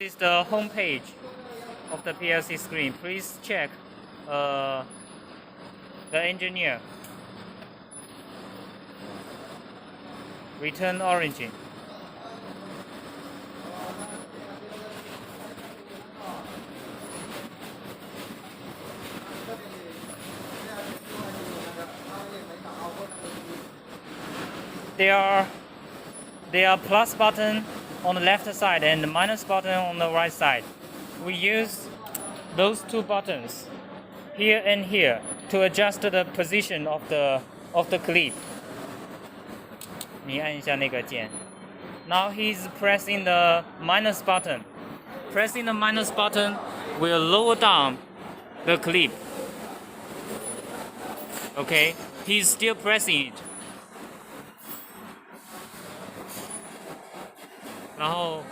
This is the home page of the PLC screen. Please check the engineer. Return origin. There are plus button on the left side and the minus button on the right side. We use those two buttons here and here to adjust the position of the clip. 你按一下那个键。Now he's pressing the minus button. Pressing the minus button will lower down the clip. Okay, he's still pressing it. 然后